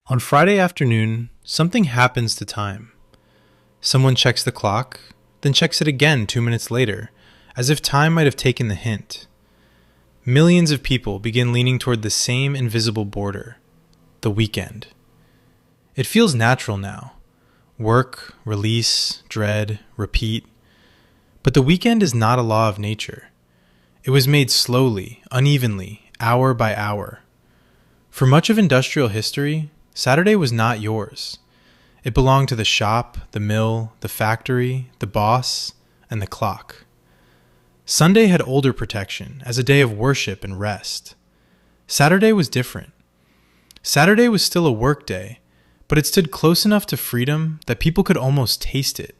On Friday afternoon, something happens to time. Someone checks the clock, then checks it again 2 minutes later, as if time might have taken the hint. Millions of people begin leaning toward the same invisible border, the weekend. It feels natural now. Work, release, dread, repeat. But the weekend is not a law of nature. It was made slowly, unevenly, hour by hour. For much of industrial history, Saturday was not yours. It belonged to the shop, the mill, the factory, the boss, and the clock. Sunday had older protection as a day of worship and rest. Saturday was different. Saturday was still a work day, but it stood close enough to freedom that people could almost taste it.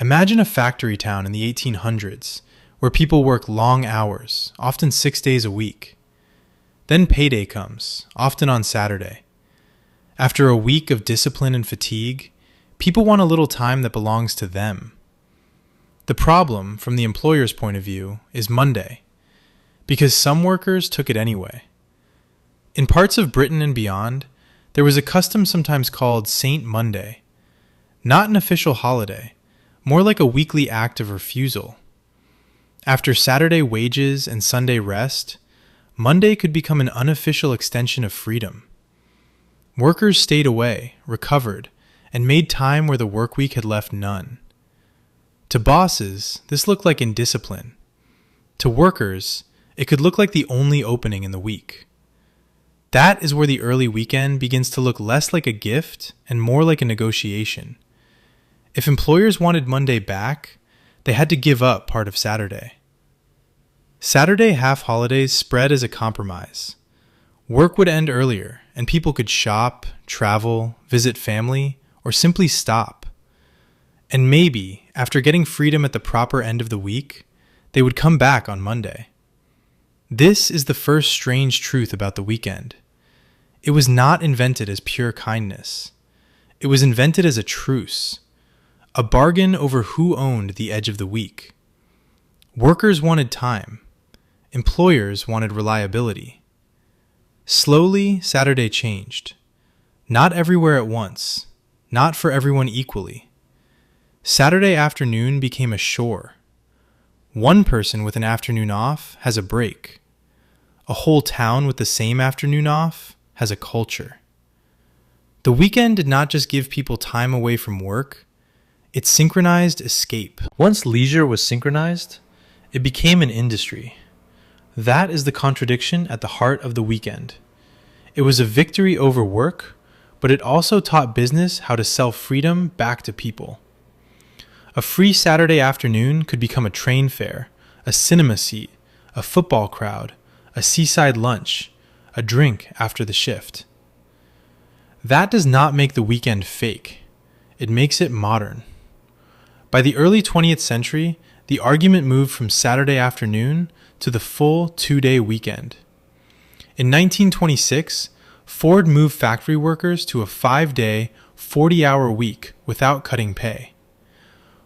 Imagine a factory town in the 1800s, where people work long hours, often 6 days a week. Then payday comes, often on Saturday. After a week of discipline and fatigue, people want a little time that belongs to them. The problem, from the employer's point of view, is Monday, because some workers took it anyway. In parts of Britain and beyond, there was a custom sometimes called Saint Monday. Not an official holiday, more like a weekly act of refusal. After Saturday wages and Sunday rest, Monday could become an unofficial extension of freedom. Workers stayed away, recovered, and made time where the work week had left none. To bosses, this looked like indiscipline. To workers, it could look like the only opening in the week. That is where the early weekend begins to look less like a gift and more like a negotiation. If employers wanted Monday back, they had to give up part of Saturday. Saturday half-holidays spread as a compromise. Work would end earlier, and people could shop, travel, visit family, or simply stop. And maybe, after getting freedom at the proper end of the week, they would come back on Monday. This is the first strange truth about the weekend. It was not invented as pure kindness. It was invented as a truce, a bargain over who owned the edge of the week. Workers wanted time. Employers wanted reliability. Slowly, Saturday changed. Not everywhere at once, not for everyone equally. Saturday afternoon became a chore. One person with an afternoon off has a break. A whole town with the same afternoon off has a culture. The weekend did not just give people time away from work, it synchronized escape. Once leisure was synchronized, it became an industry. That is the contradiction at the heart of the weekend. It was a victory over work, but it also taught business how to sell freedom back to people. A free Saturday afternoon could become a train fare, a cinema seat, a football crowd, a seaside lunch, a drink after the shift. That does not make the weekend fake. It makes it modern. By the early 20th century, the argument moved from Saturday afternoon to the full 2-day weekend. In 1926, Ford moved factory workers to a 5-day, 40-hour week without cutting pay.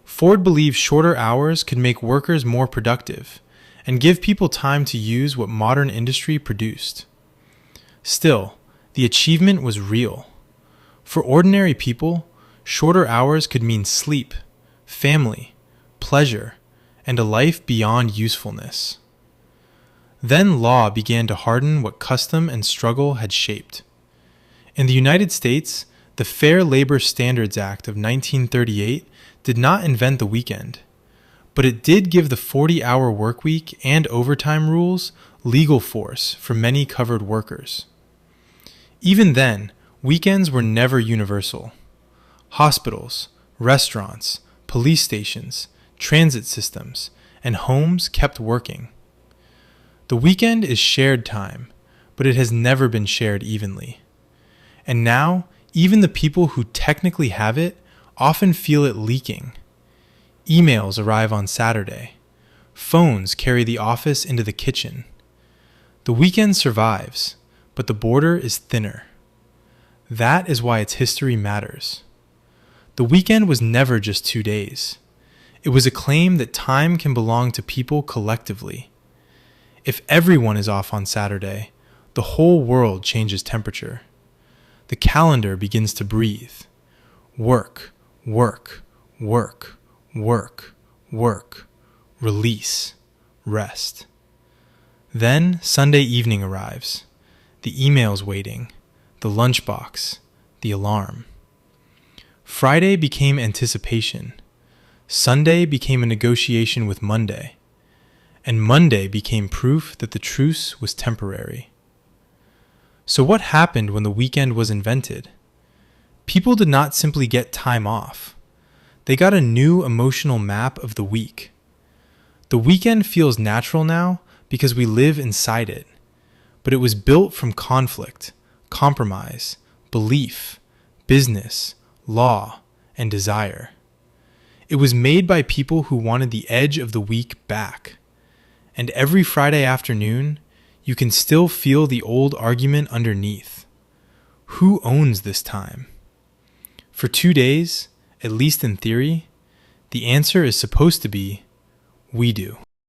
Ford believed shorter hours could make workers more productive and give people time to use what modern industry produced. Still, the achievement was real. For ordinary people, shorter hours could mean sleep, family, pleasure, and a life beyond usefulness. Then law began to harden what custom and struggle had shaped. In the United States, the Fair Labor Standards Act of 1938 did not invent the weekend, but it did give the 40-hour workweek and overtime rules legal force for many covered workers. Even then, weekends were never universal. Hospitals, restaurants, police stations, transit systems, and homes kept working. The weekend is shared time, but it has never been shared evenly. And now, even the people who technically have it often feel it leaking. Emails arrive on Saturday. Phones carry the office into the kitchen. The weekend survives, but the border is thinner. That is why its history matters. The weekend was never just 2 days. It was a claim that time can belong to people collectively. If everyone is off on Saturday, the whole world changes temperature. the calendar begins to breathe. Work, work, work, work, work, release, rest. Then Sunday evening arrives. The emails waiting, the lunchbox, the alarm. Friday became anticipation. Sunday became a negotiation with Monday. And Monday became proof that the truce was temporary. So what happened when the weekend was invented? People did not simply get time off. They got a new emotional map of the week. The weekend feels natural now because we live inside it. But it was built from conflict, compromise, belief, business, law, and desire. It was made by people who wanted the edge of the week back. And every Friday afternoon, you can still feel the old argument underneath. Who owns this time? For 2 days, at least in theory, the answer is supposed to be, we do.